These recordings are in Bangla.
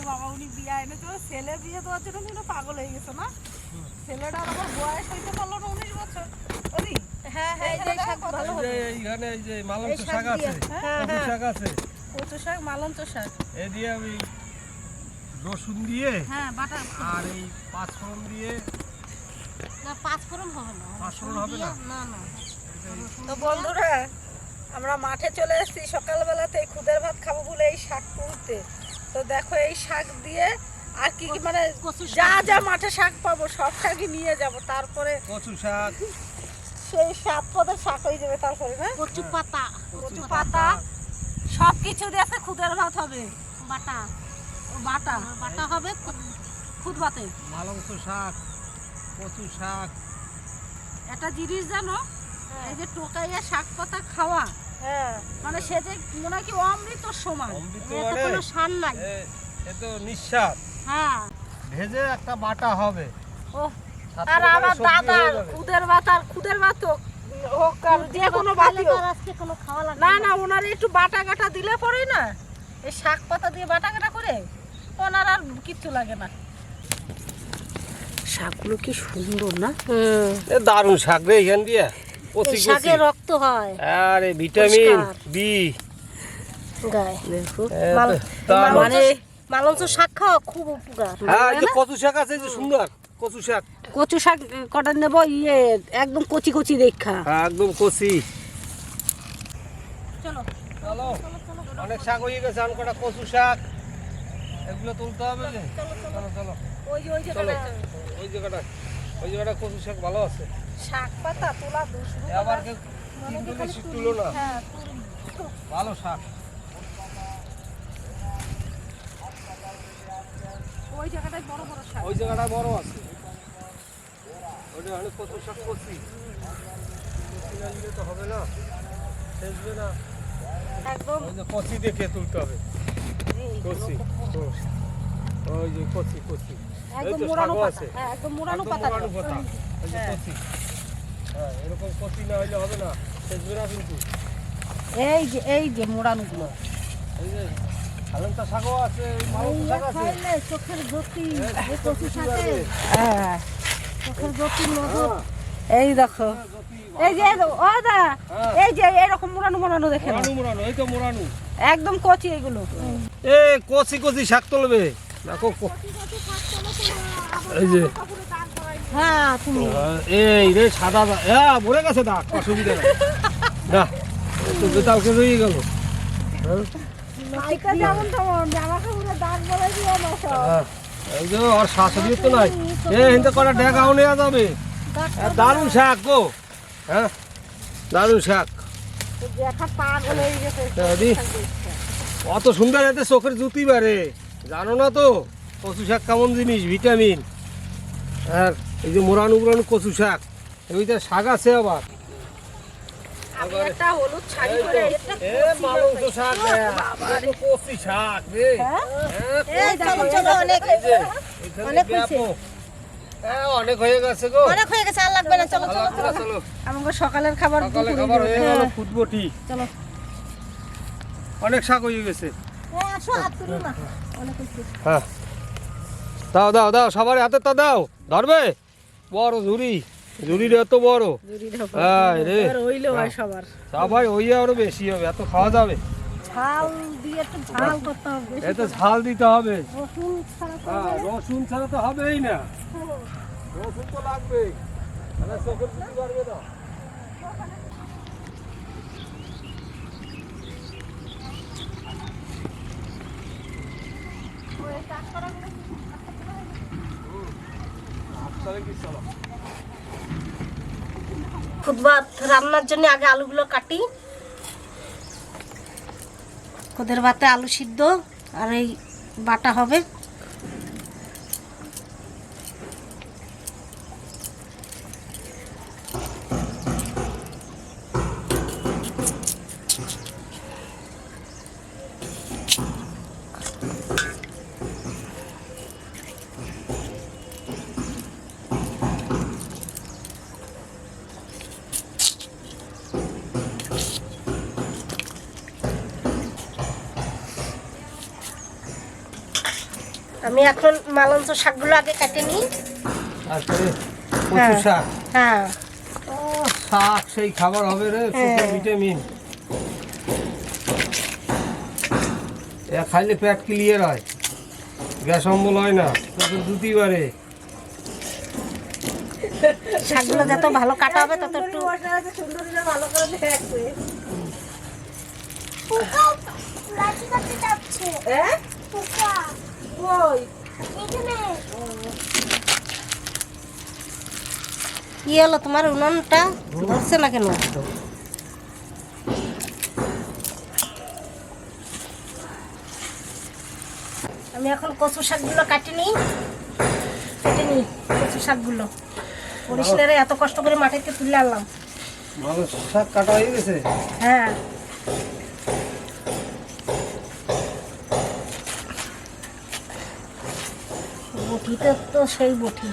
বাবা উনি বিয়ে এনেছে, ছেলে বিয়ে দেওয়ার জন্য উনি পাগল হয়ে গেছে না? ছেলেটার আবার বয়স হইতে পারলো না 19 বছর। হ্যাঁ হ্যাঁ, এই শাক ভালো হবে। এইখানে এই যে মালঞ্চ শাক আছে, কচু শাক আছে, কচু শাক, মালঞ্চ শাক। এই দিয়ে আমি রসুন দিয়ে হ্যাঁ বাটা আর এই পাঁচফোড়ন দিয়ে। না, পাঁচফোড়ন হবে না। পাঁচফোড়ন হবে না? না না। তো বন্ধুরা, আমরা মাঠে চলে এসেছি সকালবেলাতে খুদের ভাত খাবো বলে এই শাক তুলতে। তো দেখো এই শাক দিয়ে আর কি কি মানে যা যা মাঠে শাক পাবো সব শাকই নিয়ে যাব, তারপরে কচু শাক, সেই 7 পদের শাক হয়ে যাবে। তারপরে না কচু পাতা, কচু পাতা সব কিছু দিয়ে খুদের ভাত হবে। বাটা বাটা বাটা হবে খুদ ভাতে। মালঞ্চ শাক, কচু শাক। একটা জিনিস জানো, এই যে টোকাইয়া শাক পাতা খাওয়া, মানে সে যে মনে হয় কি অমৃত সমান। অমৃত এতে মানে কোনো সার নাই। এ তো নিঃস্বাদ। হ্যাঁ, ভেজে একটা বাটা হবে। ও সাথে আর করে আমার সবজি দাদা হয়ে যাবে। খুদের ভাত আর খুদের ভাত হোক আর যে কোনো ভাতই হোক। আজকে কোনো খাওয়া লাগবে না না, ওনার একটু বাটা গাটা দিলে পরে না, এই শাক পাতা দিয়ে বাটা গাটা করে ওনার আর কিচ্ছু লাগে না। শাকগুলো কি সুন্দর না? এ দারুণ শাক রে, এখান দিয়ে কচি কচি। শাকে রক্ত হয় আরে ভিটামিন বি গায়ে। দেখো মানে মালঞ্চ শাক খাওয়া খুব উপকার। হ্যাঁ, এই যে কচু শাক আছে, এই যে সুন্দর কচু শাক। কচু শাক কটা নেবো, ইয়ে একদম কচি কচি দেখা। হ্যাঁ, একদম কচি। চলো চলো, অনেক শাক হয়ে গেছে, আর কটা কচু শাক এগুলো তুলতে হবে। যে চলো চলো, ওই যে চলো ওই জায়গাটা কচু শাক ভালো আছে। শাক পাতা তোলা দুশো আবার কেউ বেশি তুলো না, হ্যাঁ ভালো শাক। ওই জায়গাটায় বড় বড় শাক। ওই জায়গাটা বড় আছে, ওইটা অনেক কচু শাক কচি। কচি না দিলে তো হবে না, শেষবে না। একদম ওই যে কচি দেখে তুলতে হবে, কচি। ওই যে কচি কচি, এই একদম তো মোড়ানো শাকও পাতা। আছে, হ্যাঁ একদম মোড়ানো একদম পাতা। মোড়ানো পাতা। ওই যে কচি, হ্যাঁ এরকম কচি না হইলে হবে না, শেষবে না কিন্তু। এই যে মোড়ানো গুলো। এই যে হালকা শাকও আছে, এই মালঞ্চ শাক আছে। খাইলে চোখের জ্যোতি, এই কচি শাকে হ্যাঁ চোখের জ্যোতির মতো। এই দেখো, এই যে ও দা, এই যে এরকম মোড়ানো মোড়ানো দেখে নাও। মোড়ানো, এই তো মোড়ানো একদম কচি এগুলো। এ কচি কচি শাক তুলবে দেখো। এই যে হ্যাঁ তুমি এই রে সাদা হ্যাঁ ভরে গেছে, দাগ অসুবিধা নাই। না একটু বেতালকে রয়ে গেল। লাইকা যেমন তেমন জামা কাপড়ে দাগ বলে দিও না সব। এই যে আর শাশুড়ি তো নাই, হিন্দে কটা ডেকাও নেওয়া যাবে। দারুণ শাক গো, হ্যাঁ দারুণ শাক। দেখা পাগল হয়ে গেছে। দি অত সুন্দর, এতে চোখের জুতি বাড়ে, জানো না তো কচু শাক কেমন জিনিস, ভিটামিন। আর এই যে মোড়ানো মোড়ানো কচু শাক, ওইটা শাক আছে আবার। আমি একটা হলুদ শাড়ি পরে এ মালঞ্চ শাক, কচি শাক রে। এই দেখো অনেক অনেক হয়েছে, হ্যাঁ অনেক হয়ে গেছে গো, অনেক হয়ে গেছে, আর লাগবে না। চলো চলো চলো চলো। আমাকে সকালের খাবার সকালে খাবার হয়ে গেল, ফুটবটি। চলো অনেক শাক হয়ে গেছে। আসো, হাত তুলো না। অনেক হয়েছে। হ্যাঁ দাও দাও দাও, সবার হাতে তা দাও, ধরবে বড় ঝুড়ি, ঝুড়িটা এত বড়। হ্যাঁ রে, হইলো হয় সবার। সবাই ওই আরো বেশি হবে, এত খাওয়া যাবে। ঝাল দিয়ে একটু ঝাল করতে হবে। এতে ঝাল দিতে হবে। রসুন ছাড়া তো হ্যাঁ রসুন ছাড়া তো হবেই না, রসুন তো লাগবেই, তাহলে চোখের দিতে পারবে না। খুদ ভাত রান্নার জন্য আগে আলুগুলো কাটি। খুদের ভাতে আলু সিদ্ধ আর এই বাটা হবে। আমি এখন মালঞ্চ শাকগুলো আগে কেটে নিই। তারপরে কচু শাক। হ্যাঁ ও শাক সেই খাবার হবে রে, সুপার ভিটামিন। এ খাইলে পেট ক্লিয়ার হয়, গ্যাস অম্বল হয় না, চোখের জুতি বাড়ে। শাকগুলো যত ভালো কাটা হবে তত একটু সুন্দরীরা ভালো করে দেখবে। হ্যাঁ কই কি হলো তোমার উনুনটা ধরছে না কেন? আমি এখন কচু শাকগুলো কেটে নিই কচু শাকগুলো। পরিষ্কারে এত কষ্ট করে মাটিতে তুলে আনলাম। ভালো শাক কাটা হয়ে গেছে। হ্যাঁ বটিতে তো সেই বটি।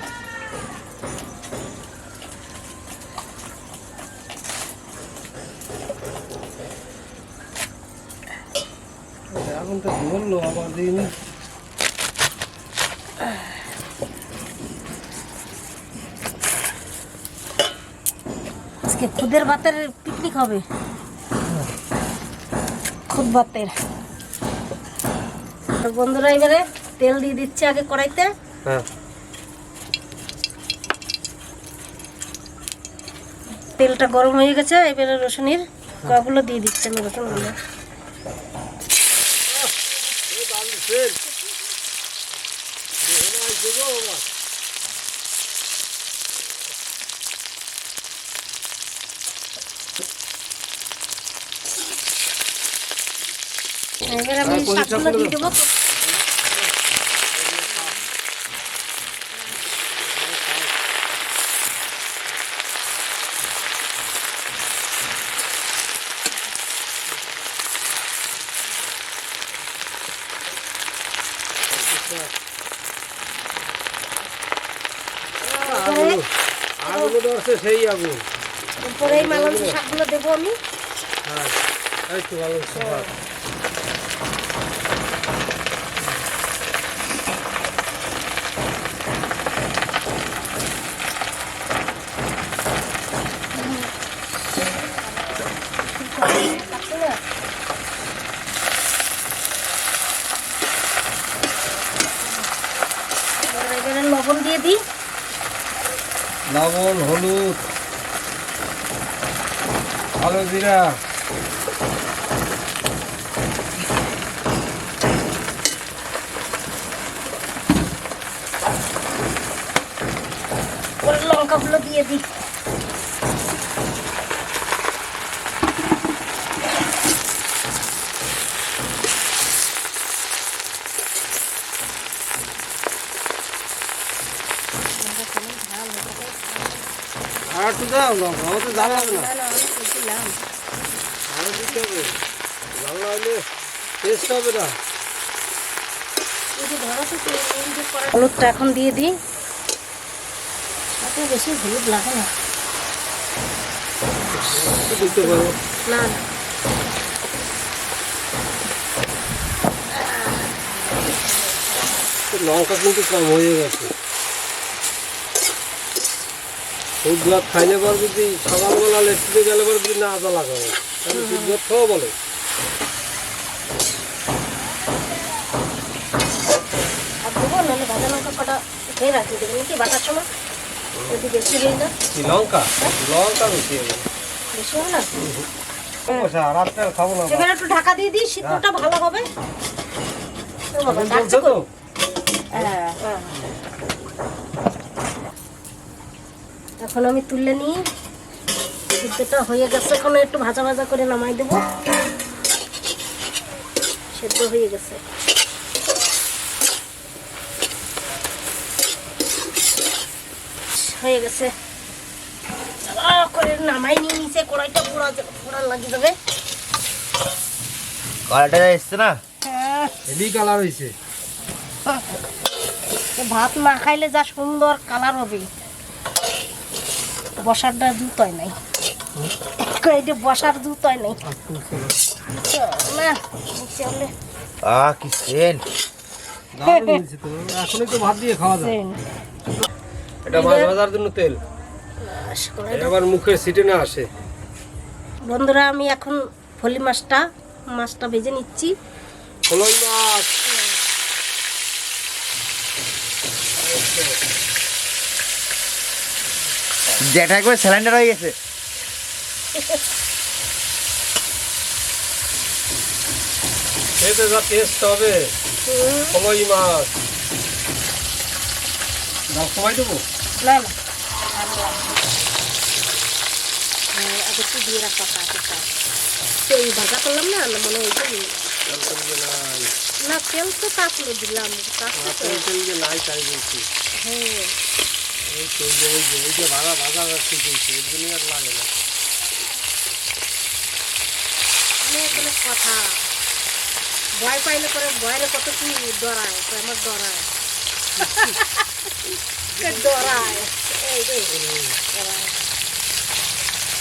এখন তো বললো আবার দিন। আজকে খুদের ভাতের পিকনিক হবে। খুদ ভাতের। তো বন্ধুরা এবারে তেল দিয়ে দিচ্ছে আগে কড়াইতে। হ্যাঁ তেলটা গরম হয়ে গেছে, এবারে রসুনের কগুলো দিয়ে দিচ্ছে আমি রসুনগুলো। এবার আমি শাকগুলো দিয়ে দেবো। আগুন ধরছে সেই আগুন। এরপরে এই মালঞ্চ শাকগুলো দেবো আমি। হ্যাঁ এই তো ভালো শাক। এবারে লবণ দিয়ে দিই। লবণ, হলুদ, কালো জিরা, লঙ্কাগুলো দিয়ে দিই। আর একটু দাও লঙ্কা, ও তো জাল লাগবে না। না, অনেক দিলাম। আরো দিতে হবে, জাল না হলে টেস্ট হবে না। হলুদটা এখন দিয়ে দিই। এত বেশি হলুদ লাগে না। একটু দিতে পারো। না লঙ্কা কিন্তু কম হয়ে গেছে। দুধ ভাত খাইলে পর যদি সকালবেলা লেটতে গেলে পর যদি না আদা লাগাবো তাহলে দুধ ভাত খাওয়া বলে। আর দেবো, নাহলে ভাজা লঙ্কা কটা খেয়ে রাখি দেবেন নাকি বাটার সময়, যদি বেশি হয়ে যায়। কি লঙ্কা? লঙ্কা বেশি হবে। বেশি হবে না? রাতটা খাবো না। এবার একটু ঢাকা দিয়ে দিই, সিদ্ধটা ভালো হবে। ও বাবা, এখন ডাকছে বলছো তো? কই? হ্যাঁ, হ্যাঁ। এখন আমি তুলে নিই। সিদ্ধটা হয়ে গেছে, এখন একটু ভাজা ভাজা করে নামাই দেবো। সেদ্ধ হয়ে গেছে। হয়ে গেছে করে নামাই নিয়ে নিচে, কড়াইটা পোড়া লাগিয়ে দেবে। কড়াইটা এসছে না? হ্যাঁ, হেভি কালার হয়েছে। ভাত না খাইলে যা সুন্দর কালার হবে। বসারটা জুতোয় নাই, এটা বসার জুতোয় নাই না চলে। কি সেন্ট! দারুণ হয়েছে তো, এখনই তো ভাত দিয়ে খাওয়া যায়। এটা মাছ ভাজার জন্য তেল, এটা আবার মুখে সিটে না আসে। বন্ধুরা আমি এখন ফলি মাছটা ভেজে নিচ্ছি। ফলই মাছ যেটা একবার সিলিন্ডার হয়ে গেছে। খেতে যা টেস্ট হবে। ফলই মাছ দাও, সময় দেবো। না না আগে একটু দিয়ে রাখা সেই ভাজা করলাম না, মনে হয় না তেল তো তাপলো দিলাম নাই তাই বলছি। হ্যাঁ এই তো এই যে ভাজা ঠিক হয়েছে, এর জন্য আর লাগে না। অনেক কথা ভয় পাইলে পরে ভয়ের কত কি ডরায়, তো আমার ডরায় ডরায় এই রে ডরায়।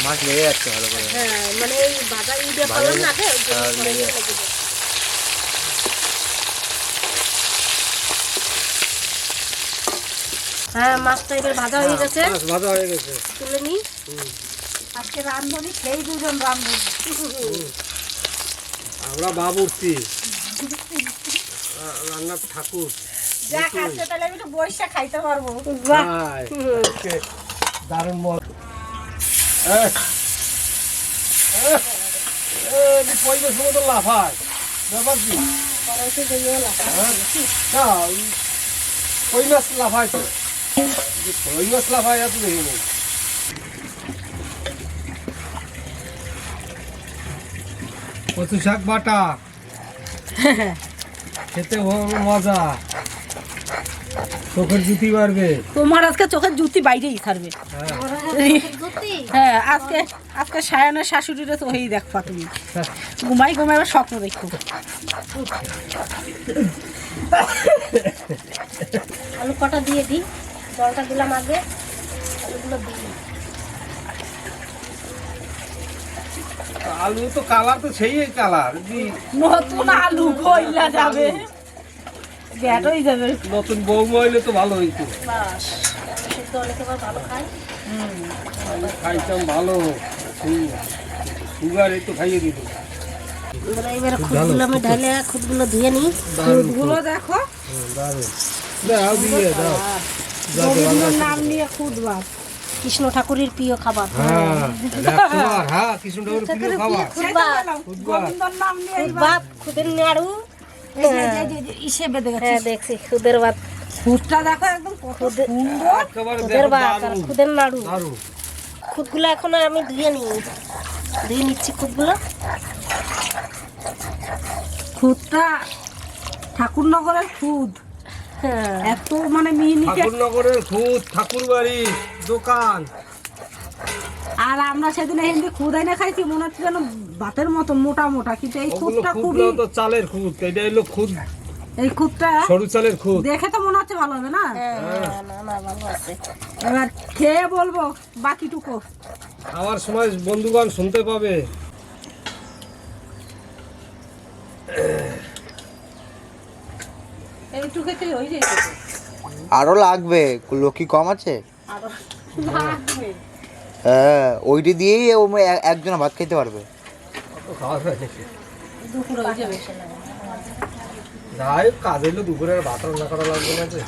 মাছ লেগে যাচ্ছে ভালো করে। হ্যাঁ মানে এই ভাজা ইউরিয়া পালন না ওই জন্য পরে লেগে যায়। হ্যাঁ মাছটা এবার ভাজা হয়ে গেছে, মাছ ভাজা হয়ে গেছে, তুলে নি। আজকে রান্ধনি সেই দুজন রান্ধনি, আমরা বাবুর্চি রান্নার ঠাকুর। যা খাচ্ছে তাহলে আমি একটু বইসা খাইতে পারবো। বাহ হাই, আজকে দারুণ মজা। পরিবেশ মতো লাফায় ব্যাপার কি? কই মাছ লাফায় তো, কই মাছ লাফায় এত দেখি নেই। কচু শাক বাটা খেতে মজা, চোখের জুতি বাড়বে। তোমার আজকে চোখের জুতি বাইরেই ছাড়বে। হ্যাঁ আজকে আজকে সায়ানের শাশুড়িরে তো হয়েই দেখবা তুমি, ঘুমাই আবার স্বপ্ন দেখো। আলু কটা দিয়ে দিই, জলটা দিলাম আগে, আলুগুলো দিই। আলু তো কালার তো সেই কালার, নতুন আলু কইলা যাবে, গ্যাট হয়ে যাবে। নতুন বৌমা হইলে তো ভালো হইতো। বাস সেদ্ধ অনেকে আবার ভালো খায়। খাইতাম ভালো, সুগার এই তো খাইয়ে দিত। এবার খুদগুলো আমি ঢালে খুদগুলো ধুয়ে নিই। খুদগুলো দেখো, দারুণ, দাও দিয়ে দাও। গোবিন্দর নাম নিয়ে খুদ ভাত, কৃষ্ণ ঠাকুরের প্রিয় খাবার। হ্যাঁ কৃষ্ণ ঠাকুরের প্রিয় খাবার খুদ ভাত, গোবিন্দর নাম নিয়ে খুদ ভাত, খুদের নাড়ু। ইসে বেঁধে গেছে। হ্যাঁ দেখছি খুদের ভাত, খুদটা দেখো একদম কত সুন্দর। একেবারে খুদের দেখো ভাত আর দারুণ খুদের নাড়ু। দারুণ। খুদগুলো এখন আমি ধুয়ে নিচ্ছি খুদগুলো। খুদটা ঠাকুরনগরের খুদ, হ্যাঁ এত মানে মিহিনিকে। ঠাকুরনগরের খুদ, ঠাকুর বাড়ি, দোকান। আর আমরা সেদিন হিন্দি খুদ এনে খাইছি, মনে হচ্ছে যেন ভাতের মতো মোটা মোটা, কিন্তু এই ওগুলো খুদটা খুদ খুবই, না, তো চালের খুদ। এটা হলো খুদ, এই খুদটা সরু চালের খুদ। দেখে তো মনে হচ্ছে ভালো হবে না। না ভালো আছে। এবার খেয়ে বলবো বাকিটুকু। খাওয়ার সময় বন্ধুগণ শুনতে পাবে। এইটুকুতে হয়ে যায়, আরো লাগবে, লোক কি কম আছে? আরো লাগবে। হ্যাঁ ওইটি দিয়েই একজন ভাত খেতে পারবে। খাওয়া যায় নাকি? দুপুর হয়ে যাবে। যাই হোক, কাজ হইলো দুপুরে আর ভাত রান্না করা লাগবে না যে।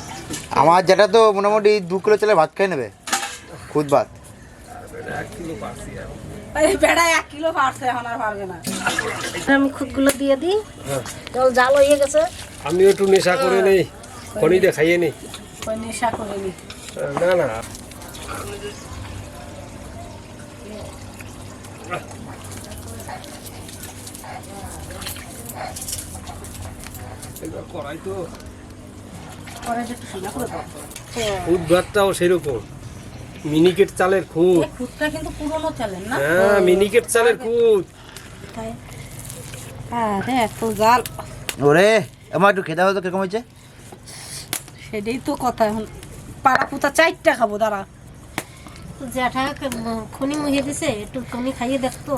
আমার যেটা তো মোটামুটি 2 কিলো চালে ভাত খেয়ে নেবে, খুদ ভাত। 1 কিলো পারছি এখন। এই বেড়া 1 কিলো পারছে, এখন আর পারবে না। আমি খুদগুলো দিয়ে দিই, হ্যাঁ, জল জাল হয়ে গেছে। আমি একটু নেশা করে নেই, খনিতে খাইয়ে নেই। ওই নেশা করে নি। না না, এবার করাই তো। পরে একটু শিলা করে দাও। খুদ ভাতটাও সেরকম, মিনিকেট চালের খুদ। এই খুদটা কিন্তু পুরনো চালের না। হ্যাঁ, মিনিকেট চালের খুদ। হ্যাঁ দেখ তো জাল, ওরে আমার একটু খেতে হবে তো, কিরকম হয়েছে? সেটাই তো কথা। এখন পাড়া পুতা 4টা খাবো, দাঁড়া। জ্যাঠা খনি মুহিয়ে দিছে, একটু খনি খাইয়ে দেখতো।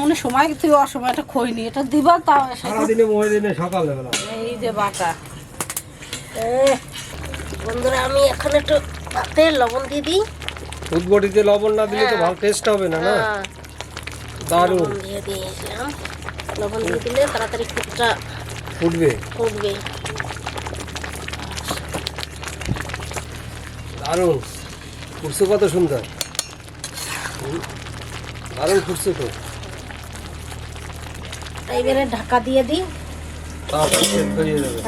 অনেক সময় তুই অসময়টা খইনি, এটা দিবা তাও সারাদিনে মরে দিনে সকালবেলা। এই যে বাটা, বন্ধুরা আমি এখন একটু ভাতে লবণ দিয়ে দিই। ফুটবটিতে লবণ না দিলে তো ভালো টেস্ট হবে না, না? হ্যাঁ, দারুণ লবণ দিয়ে দিয়েছিলাম। লবণ দিয়ে দিলে তাড়াতাড়ি খুদটা ফুটবে, ফুটবে। দারুণ ফুটছে, কত সুন্দর। দারুণ ফুটছে তো। এইবারে ঢাকা দিয়ে দিই। তাড়াতাড়ি সেদ্ধ হয়ে যাবে।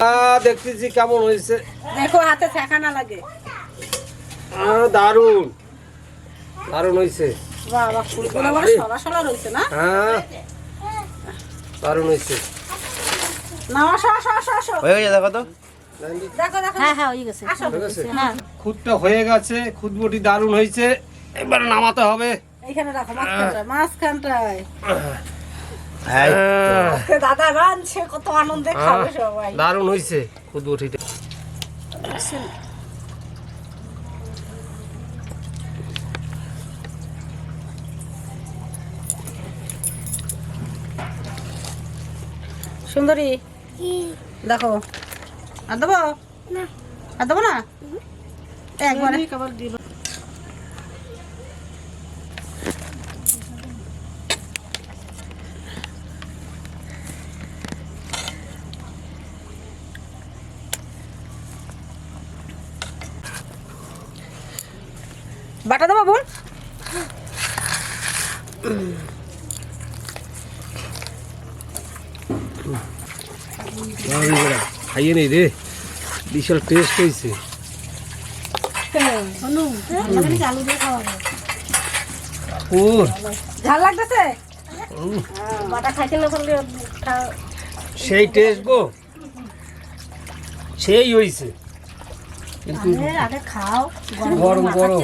হ্যাঁ, দেখতেছি কেমন হয়েছে। দেখো হাতে ঠেকা না লাগে। দারুণ দারুণ হয়েছে। বাবা ফুলগুলো আবার সরা সরা রয়েছে না? হ্যাঁ, দারুণ হয়েছে। নাও সরা সরা সরা সরা। হয়ে গেছে দেখো তো। দেখো দেখো। হ্যাঁ, হ্যাঁ, হয়ে গেছে। হয়ে গেছে? হ্যাঁ, খুদটা হয়ে গেছে, খুদবটি দারুণ হয়েছে। এবার নামাতে হবে। এইখানে রাখো মাঝখানটায়, মাঝখানটায়। এই আজকে দাদা রাঁধছে, কত আনন্দে খাবে সবাই। দারুণ হয়েছে খুদবটিটা। সুন্দরী দেখো, আর দেবো আর দেবো না একবারে। বাটা দেবো বোন। খাইয়ে নেই রে, বিশাল টেস্ট হয়েছে। ঝাল লাগতেছে? বাটা খাইতে না পারলে সেই টেস্ট গো, সেই হয়েছে। কিন্তু আগে খাও। গরম গরম।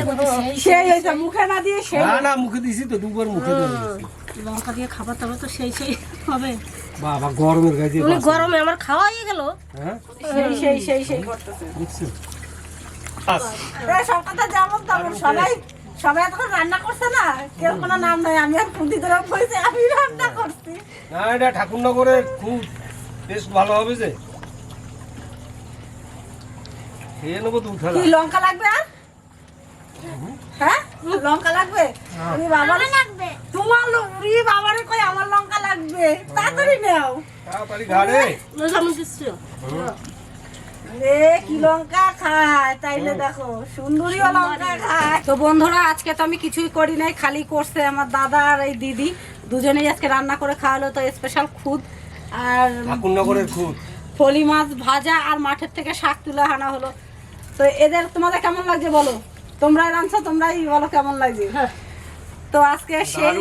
সেই হয়েছে, মুখে না দিয়ে সেই। না না, মুখে দিছি তো, দুবার মুখে দিয়ে দিছি। লঙ্কা দিয়ে খাবার তবে তো সেই সেই হবে। বাবা গরমের গায়ে দিয়ে বাঁচে। গরমে আমার খাওয়া হয়ে গেল। হ্যাঁ, সেই সেই সেই সেই করতেছে। বুঝছো? এই সব কথা যেমন তেমন, সবাই সবাই এখন রান্না করছে না, কেউ কোনো নাম নাই। আমি আর খুন্তি ধরে বলছি আমি রান্না করছি। না, এটা ঠাকুরনগরের খুব টেস্ট ভালো হবে যে। খেয়ে নেবো তো উঠা কি লঙ্কা লাগবে আর? হ্যাঁ লঙ্কা লাগবে? উরি বাবারে লাগবে। তোমার উরি বাবারে কই আমার লঙ্কা লাগবে, তাড়াতাড়ি নাও। তাড়াতাড়ি ঘাড়ে। রে কি লঙ্কা খায়, তাইলে দেখো সুন্দরীও লঙ্কা খায়। তো বন্ধুরা আজকে তো আমি কিছুই করি নাই, খালি করছে আমার দাদা আর এই দিদি, দুজনেই আজকে রান্না করে খাওয়ালো। তো স্পেশাল খুদ আর ঠাকুরনগরের খুব ফলি মাছ ভাজা আর মাঠের থেকে শাক তুলে আনা হলো। তো এদের তোমাদের কেমন লাগছে বলো, তোমরাই রাঁধছো, তোমরাই বলো কেমন লাগছে। তো আজকে সেই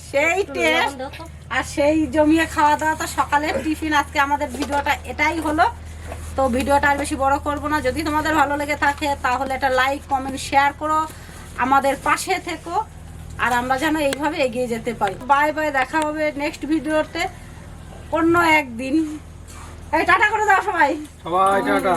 সেই টেস্ট আর সেই জমিয়ে খাওয়া দাওয়া। তো সকালের টিফিন আজকে আমাদের ভিডিওটা এটাই হলো। তো ভিডিওটা আর বেশি বড় করব না। যদি তোমাদের ভালো লেগে থাকে তাহলে একটা লাইক কমেন্ট শেয়ার করো, আমাদের পাশে থেকো, আর আমরা যেন এইভাবে এগিয়ে যেতে পারি। বাই বাই, দেখা হবে নেক্সট ভিডিওতে অন্য একদিন। এই টাটা করে দাও সবাই। সবাই টাটা।